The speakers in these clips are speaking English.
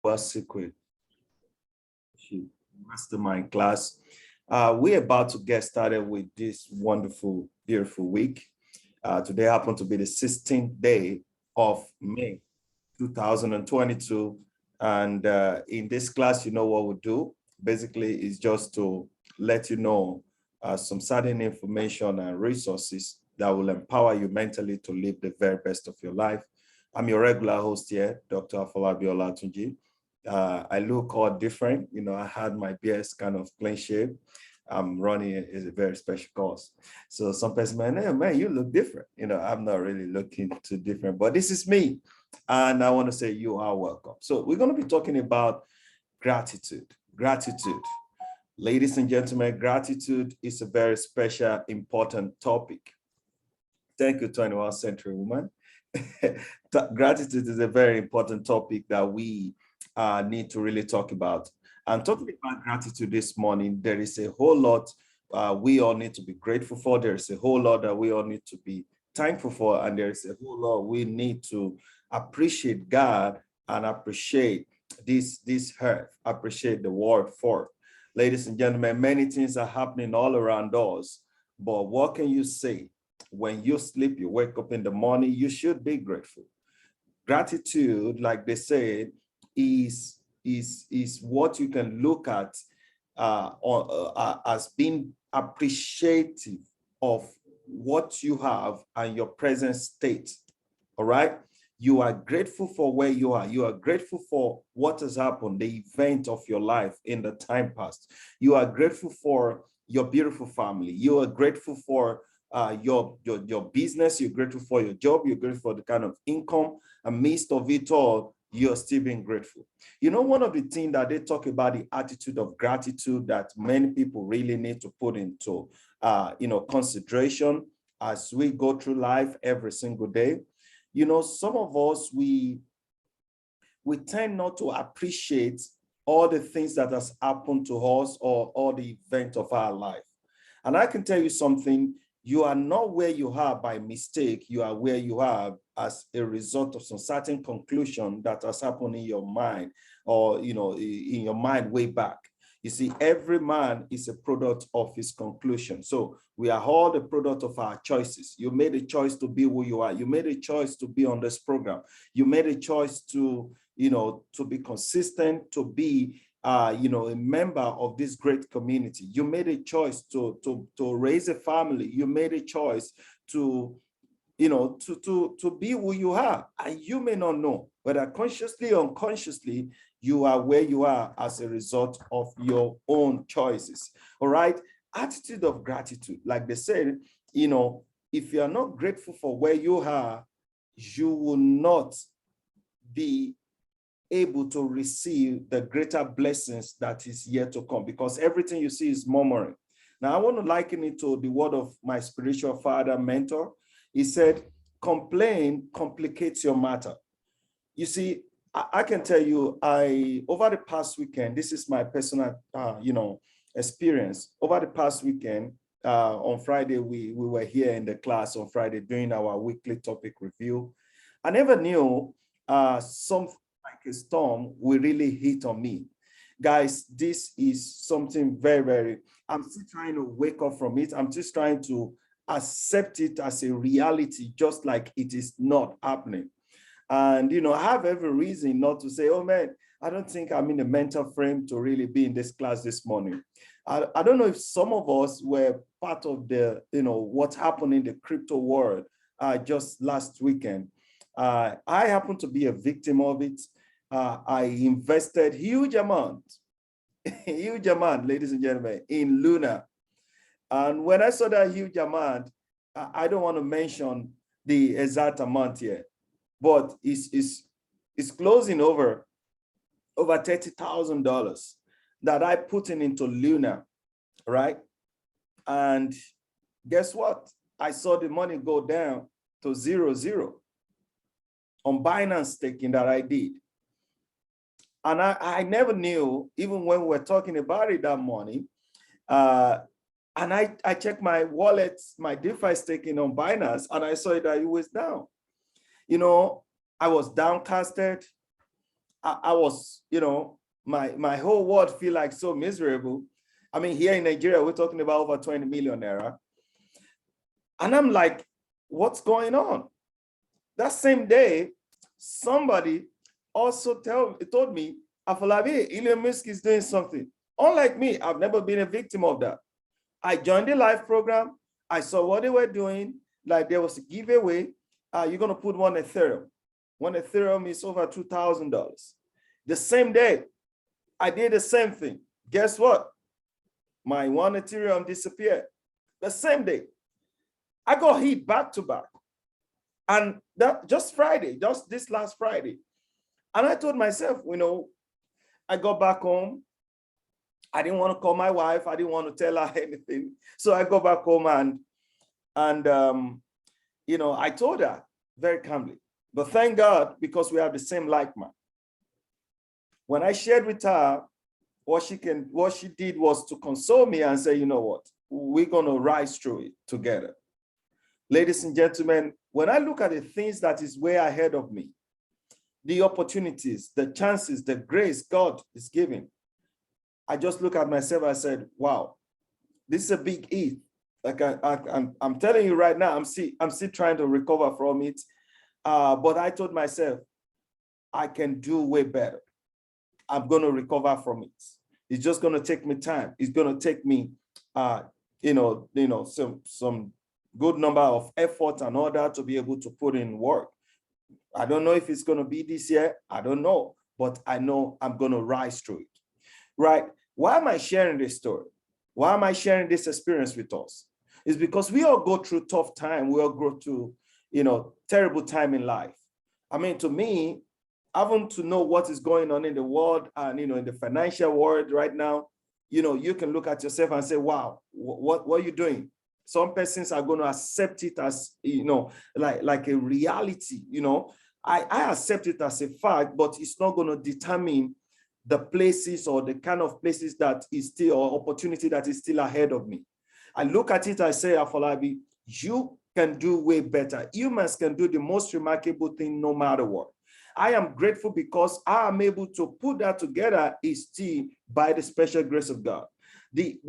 WealthSecrets Mastermind class. We're about to get started with this wonderful, beautiful week. Today happened to be the 16th day of May 2022. And in this class, you know what we do. Basically, is just to let you know some certain information and resources that will empower you mentally to live the very best of your life. I'm your regular host here, Dr. Afolabi Olatunji. I look all different. You know, I had my beard kind of clean shape. I'm running a very special course. So some person might, hey, man, you look different. You know, I'm not really looking too different, but this is me. And I want to say you are welcome. So we're going to be talking about gratitude. Gratitude. Ladies and gentlemen, gratitude is a very special, important topic. Thank you, 21st century woman. Gratitude is a very important topic that we need to really talk about. And talking about gratitude this morning, there is a whole lot we all need to be grateful for. There's a whole lot that we all need to be thankful for. And there's a whole lot we need to appreciate God and appreciate this earth, appreciate the world for. Ladies and gentlemen, many things are happening all around us. But what can you say? When you sleep, you wake up in the morning, you should be grateful. Gratitude, like they say, is what you can look at as being appreciative of what you have and your present state. All right. You are grateful for where you are. You are grateful for what has happened, the event of your life in the time past. You are grateful for your beautiful family. You are grateful for your business. You're grateful for your job. You're grateful for the kind of income. Amidst of it all, you're still being grateful. You know, one of the things that they talk about, the attitude of gratitude that many people really need to put into, consideration as we go through life every single day. You know, some of us, we tend not to appreciate all the things that has happened to us or all the events of our life. And I can tell you something, you are not where you are by mistake. You are where you are as a result of some certain conclusion that has happened in your mind or, you know, in your mind way back. You see, every man is a product of his conclusion. So we are all the product of our choices. You made a choice to be who you are. You made a choice to be on this program. You made a choice to, to be consistent, to be, a member of this great community. You made a choice to raise a family. You made a choice to be who you are. And you may not know, whether consciously or unconsciously, you are where you are as a result of your own choices. All right. Attitude of gratitude. Like they said, if you are not grateful for where you are, you will not be able to receive the greater blessings that is yet to come, because everything you see is murmuring. Now, I want to liken it to the word of my spiritual father, mentor. He said, complain complicates your matter. You see, I can tell you, over the past weekend, this is my personal, experience. Over the past weekend, on Friday, we were here in the class on Friday doing our weekly topic review. I never knew something like a storm will really hit on me. Guys, this is something very, very, I'm still trying to wake up from it. I'm just trying to accept it as a reality, just like it is not happening. And, I have every reason not to say, oh man, I don't think I'm in the mental frame to really be in this class this morning. I don't know if some of us were part of the, what happened in the crypto world just last weekend. I happen to be a victim of it. I invested huge amount, ladies and gentlemen, in Luna. And when I saw that huge amount, I don't want to mention the exact amount here, but it's closing over $30,000 that I put into Luna, right? And guess what? I saw the money go down to 0 on Binance staking that I did. And I never knew, even when we were talking about it that morning, and I checked my wallet, my DeFi staking on Binance, and I saw that it was down. I was downcasted. I was, my whole world feel like so miserable. I mean, here in Nigeria, we're talking about over 20 million naira. And I'm like, what's going on? That same day, somebody also told me, Afolabi, Elon Musk is doing something. Unlike me, I've never been a victim of that. I joined the live program. I saw what they were doing. Like there was a giveaway. You're going to put one Ethereum. One Ethereum is over $2,000. The same day, I did the same thing. Guess what? My one Ethereum disappeared. The same day. I got hit back to back. And that just Friday, just this last Friday. And I told myself, I got back home. I didn't want to call my wife. I didn't want to tell her anything. So I go back home and I told her very calmly. But thank God, because we have the same like mind. When I shared with her, what she did was to console me and say, you know what, we're going to rise through it together. Ladies and gentlemen, when I look at the things that is way ahead of me, the opportunities, the chances, the grace God is giving, I just look at myself and said, wow, this is a big E. Like I'm telling you right now, I'm still trying to recover from it. But I told myself, I can do way better. I'm going to recover from it. It's just going to take me time. It's going to take me, some good number of effort and all that to be able to put in work. I don't know if it's going to be this year. I don't know, but I know I'm going to rise through it. Right? Why am I sharing this story? Why am I sharing this experience with us? It's because we all go through tough time. We all go through, terrible time in life. I mean, to me, having to know what is going on in the world and, in the financial world right now, you can look at yourself and say, wow, what are you doing? Some persons are going to accept it as, like a reality, I accept it as a fact, but it's not going to determine the places or the kind of places that is still, or opportunity that is still ahead of me. I look at it, I say, Afolabi, you can do way better. Humans can do the most remarkable thing no matter what. I am grateful because I am able to put that together is still by the special grace of God. The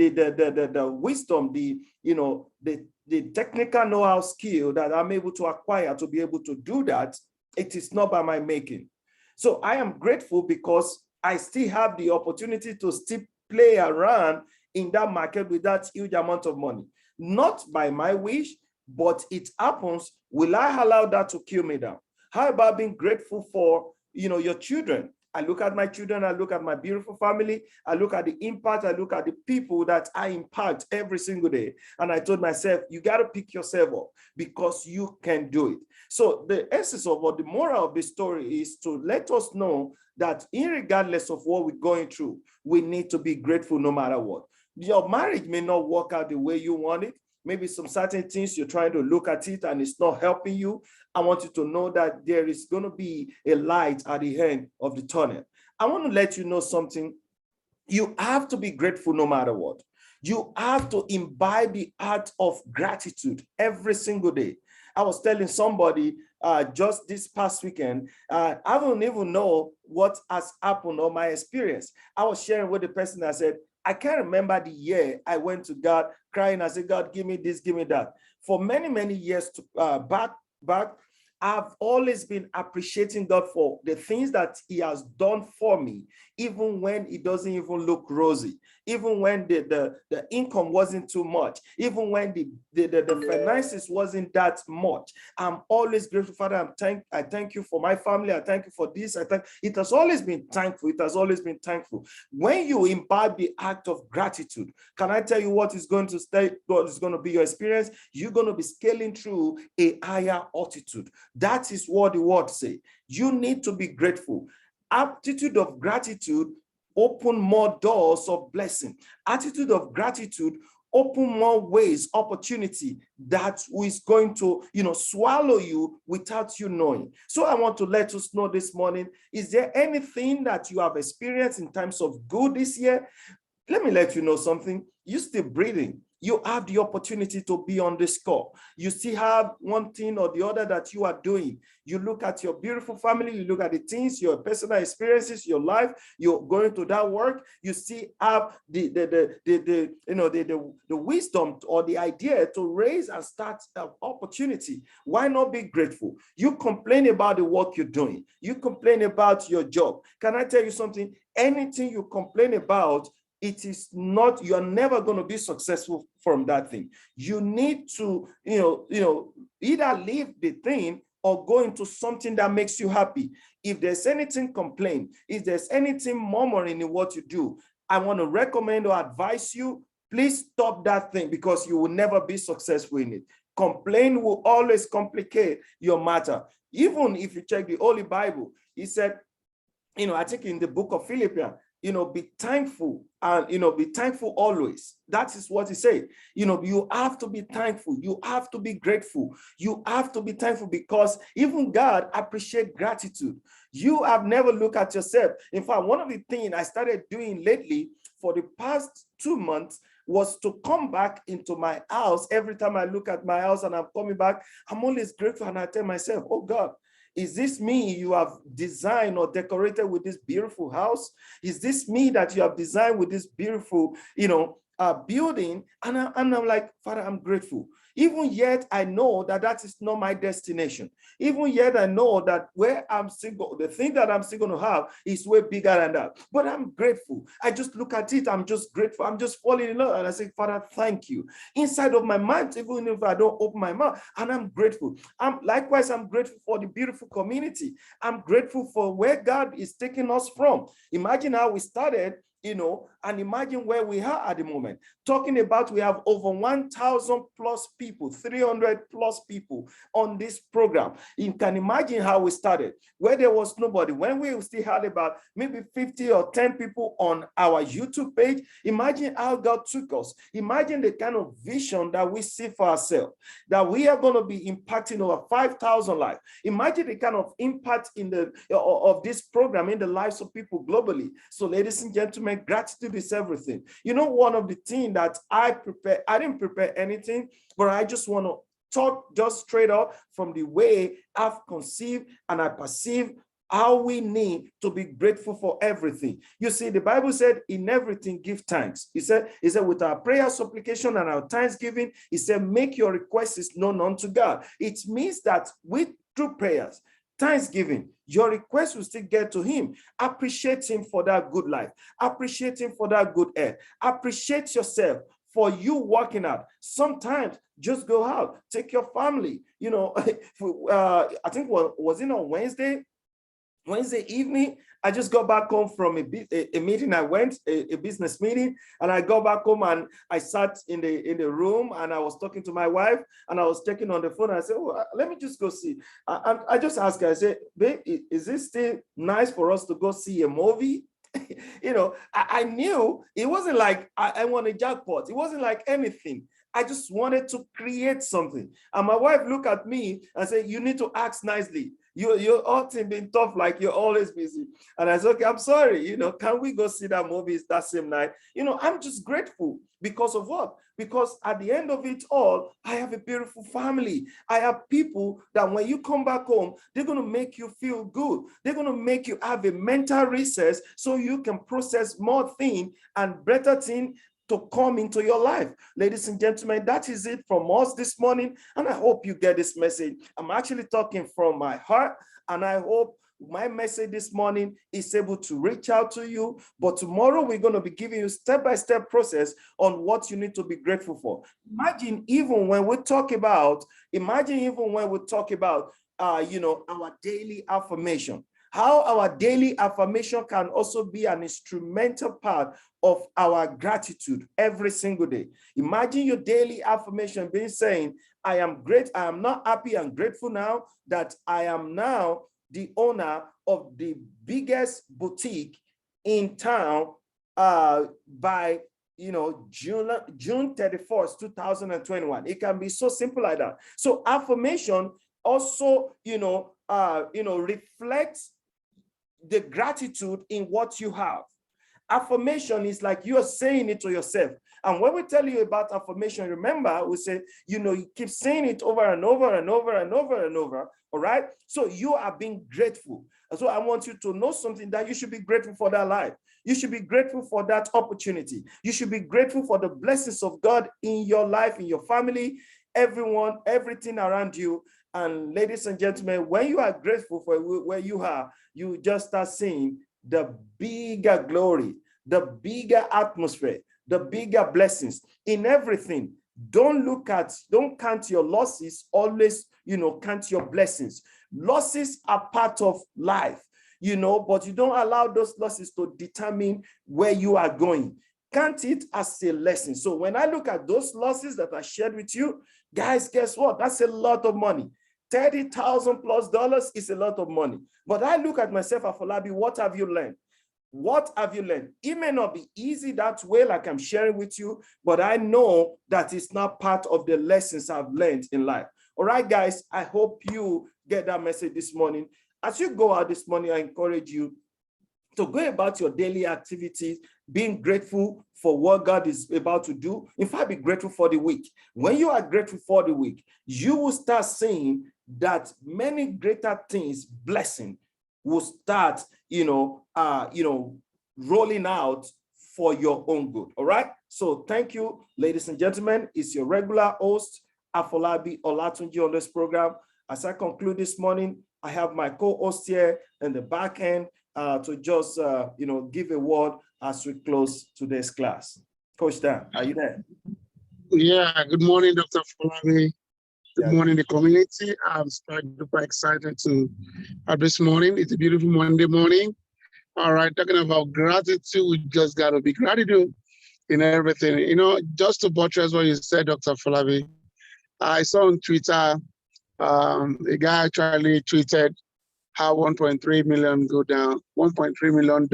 wisdom, the technical know-how skill that I'm able to acquire to be able to do that, it is not by my making. So I am grateful because I still have the opportunity to still play around in that market with that huge amount of money. Not by my wish, but it happens. Will I allow that to kill me down? How about being grateful for, your children? I look at my children, I look at my beautiful family, I look at the impact, I look at the people that I impact every single day. And I told myself, you got to pick yourself up because you can do it. So the essence of what the moral of the story is to let us know that regardless of what we're going through, we need to be grateful no matter what. Your marriage may not work out the way you want it. Maybe some certain things you're trying to look at it and it's not helping you. I want you to know that there is going to be a light at the end of the tunnel. I want to let you know something. You have to be grateful no matter what. You have to imbibe the art of gratitude every single day. I was telling somebody just this past weekend, I don't even know what has happened or my experience. I was sharing with the person, I said, I can't remember the year I went to God crying. I said, God, give me this, give me that. For many, many years back, I've always been appreciating God for the things that he has done for me, even when it doesn't even look rosy, even when the income wasn't too much, even when the finances wasn't that much. I'm always grateful, Father. I thank you for my family. I thank you for this. It has always been thankful. It has always been thankful. When you imbibe the act of gratitude, can I tell you what is going to stay? What is going to be your experience? You're going to be scaling through a higher altitude. That is what the word say. You need to be grateful. Attitude of gratitude open more doors of blessing. Attitude of gratitude open more ways, opportunity that is going to, swallow you without you knowing. So I want to let us know this morning, is there anything that you have experienced in terms of good this year? Let me let you know something. You're still breathing. you have the opportunity to be on this call. You still have one thing or the other that you are doing. You look at your beautiful family, you look at the things, your personal experiences, your life, you're going to that work, you still have the wisdom or the idea to raise and start an opportunity. Why not be grateful? You complain about the work you're doing. You complain about your job. Can I tell you something? Anything you complain about, it is not, you're never going to be successful from that thing. You need to, either leave the thing or go into something that makes you happy. If there's anything complain, if there's anything murmuring in what you do, I want to recommend or advise you, please stop that thing, because you will never be successful in it. Complain will always complicate your matter. Even if you check the Holy Bible, he said, I think in the book of Philippians, be thankful and, be thankful always. That is what he said. You have to be thankful. You have to be grateful. You have to be thankful, because even God appreciates gratitude. You have never looked at yourself. In fact, one of the things I started doing lately for the past 2 months was to come back into my house. Every time I look at my house and I'm coming back, I'm always grateful, and I tell myself, oh God, is this me you have designed or decorated with this beautiful house? Is this me that you have designed with this beautiful, building? And I'm like, Father, I'm grateful. Even yet, I know that that is not my destination. Even yet, I know that where I'm still, the thing that I'm still going to have is way bigger than that. But I'm grateful. I just look at it. I'm just grateful. I'm just falling in love. And I say, Father, thank you. Inside of my mind, even if I don't open my mouth, and I'm grateful. Likewise, I'm grateful for the beautiful community. I'm grateful for where God is taking us from. Imagine how we started, and imagine where we are at the moment. Talking about, we have over 1,000 plus people, 300 plus people on this program. You can imagine how we started, where there was nobody, when we still had about maybe 50 or 10 people on our YouTube page. Imagine how God took us. Imagine the kind of vision that we see for ourselves, that we are going to be impacting over 5,000 lives. Imagine the kind of impact of this program in the lives of people globally. So, ladies and gentlemen, gratitude is everything. One of the things that I didn't prepare anything, but I just want to talk just straight up from the way I've conceived and I perceive how we need to be grateful for everything. You see, the Bible said, in everything, give thanks. He said, with our prayer, supplication, and our thanksgiving, he said, make your requests known unto God. It means that through prayers, thanksgiving, your request will still get to him. Appreciate him for that good life. Appreciate him for that good air. Appreciate yourself for you working out. Sometimes just go out, take your family. I think was it on Wednesday evening, I just got back home from a meeting. I went a business meeting, and I got back home and I sat in the room and I was talking to my wife and I was checking on the phone. And I said, oh, let me just go see. I just asked her, I said, babe, is it still nice for us to go see a movie? I knew it wasn't like I won a jackpot. It wasn't like anything. I just wanted to create something. And my wife looked at me and said, you need to ask nicely. You're often been tough, like you're always busy. And I said, okay, I'm sorry, can we go see that movie that same night? I'm just grateful because of what? Because at the end of it all, I have a beautiful family. I have people that when you come back home, they're going to make you feel good. They're going to make you have a mental recess so you can process more things and better things to come into your life. Ladies and gentlemen, that is it from us this morning. And I hope you get this message. I'm actually talking from my heart, and I hope my message this morning is able to reach out to you. But tomorrow we're going to be giving you step-by-step process on what you need to be grateful for. Imagine even when we talk about our daily affirmation. How our daily affirmation can also be an instrumental part of our gratitude every single day. Imagine your daily affirmation being saying, I am great, I am not happy and grateful now that I am now the owner of the biggest boutique in town by June 31st, 2021. It can be so simple like that. So affirmation also, reflects the gratitude in what you have. Affirmation is like you're saying it to yourself. And when we tell you about affirmation, remember, we say, you keep saying it over and over and over and over and over. All right. So you are being grateful. And so I want you to know something, that you should be grateful for that life. You should be grateful for that opportunity. You should be grateful for the blessings of God in your life, in your family, everyone, everything around you. And ladies and gentlemen, when you are grateful for where you are, you just start seeing the bigger glory, the bigger atmosphere, the bigger blessings in everything. Don't count your losses, always, count your blessings. Losses are part of life, but you don't allow those losses to determine where you are going. Count it as a lesson. So when I look at those losses that I shared with you, guys, guess what? That's a lot of money. $30,000+ is a lot of money. But I look at myself, Afolabi, what have you learned? What have you learned? It may not be easy that way, like I'm sharing with you, but I know that it's not part of the lessons I've learned in life. All right, guys, I hope you get that message this morning. As you go out this morning, I encourage you to go about your daily activities, being grateful for what God is about to do. In fact, be grateful for the week. When you are grateful for the week, you will start seeing that many greater things, blessing, will start, rolling out for your own good. All right. So thank you, ladies and gentlemen. It's your regular host, Afolabi Olatunji, on this program. As I conclude this morning, I have my co-host here in the back end to just, give a word as we close today's class. Coach Dan, are you there? Yeah, good morning, Dr. Afolabi. Good morning, the community. I'm super excited to have this morning. It's a beautiful Monday morning. All right, talking about gratitude, we just got to be gratitude in everything. Just to buttress what you said, Dr. Afolabi, I saw on Twitter, a guy actually tweeted how 1.3 million go down, $1.3 million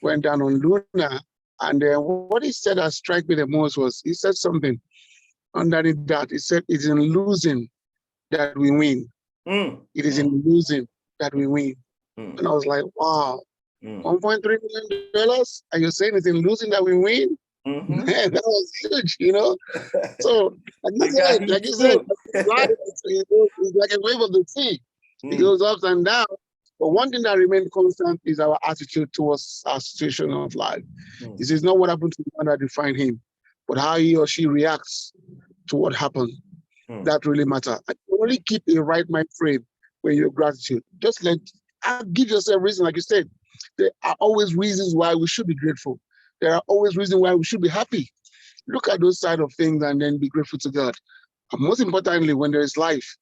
went down on Luna. And then what he said that struck me the most was, he said something underneath that. He said, it's in losing that we win. It is in losing that we win. And I was like, wow, $1.3 million? And you're saying it's in losing that we win? Man, that was huge, So, like you said, life is like a wave of the sea. It goes up and down. But one thing that remains constant is our attitude towards our situation of life. This is not what happened to the one that defined him, but how he or she reacts to what happened. That really matters. And you only keep a right mind frame when you're gratitude. Just give yourself reason, like you said. There are always reasons why we should be grateful. There are always reasons why we should be happy. Look at those side of things and then be grateful to God. And most importantly, when there is life,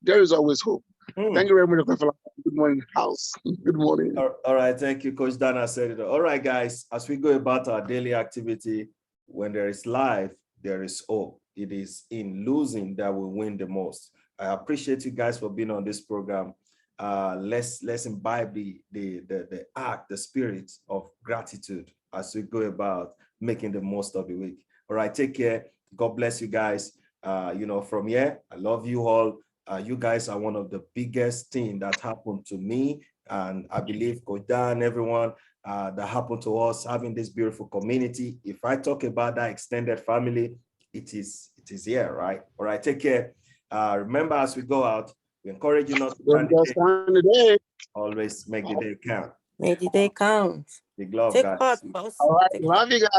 there is always hope. Thank you very much, Dr. Afolabi. Good morning, house. Good morning. All right. Thank you, Coach Dana said it. All right, guys, as we go about our daily activity, when there is life, there is hope. It is in losing that we win the most. I appreciate you guys for being on this program. Let's imbibe the act, the spirit of gratitude as we go about making the most of the week. All right, take care. God bless you guys. From here, I love you all. You guys are one of the biggest things that happened to me, and I believe Coach Dan, everyone that happened to us, having this beautiful community. If I talk about that extended family, it is here, right? All right, take care. Remember, as we go out, we encourage you not to plan the day. Always make the day count. Make the day count. Big love, Take guys. part, boss. All right, love you guys.